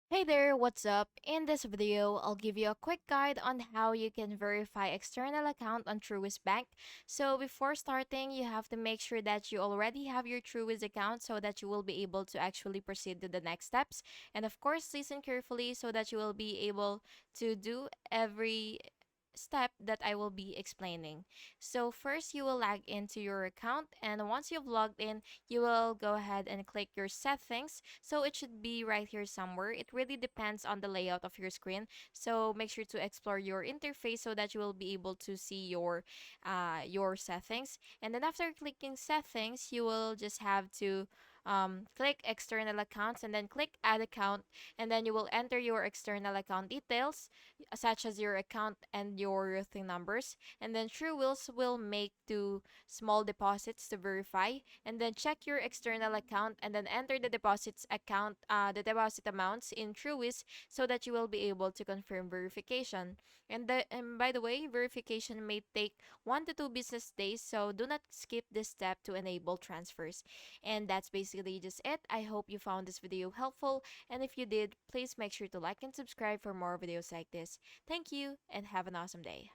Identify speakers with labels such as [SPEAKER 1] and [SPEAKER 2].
[SPEAKER 1] Hey there, what's up? In this video, I'll give you a quick guide on how you can verify external account on Truist Bank. So before starting, you have to make sure that you already have your Truist account so that you will be able to actually proceed to the next steps. And of course, listen carefully so that you will be able to do every step that I will be explaining. So first you will log into your account, and once you've logged in, you will go ahead and click your settings. So it should be right here somewhere. It really depends on the layout of your screen. So make sure to explore your interface so that you will be able to see your settings. And then after clicking settings, you will just have to click external accounts and then click add account, and then you will enter your external account details such as your account and your routing numbers. And then Truewills will make two small deposits to verify. And then check your external account and then enter the deposit amounts in Truist so that you will be able to confirm verification. And by the way, verification may take 1 to 2 business days, so do not skip this step to enable transfers. And that's basically just it. I hope you found this video helpful, and if you did, please make sure to like and subscribe for more videos like this. Thank you and have an awesome day.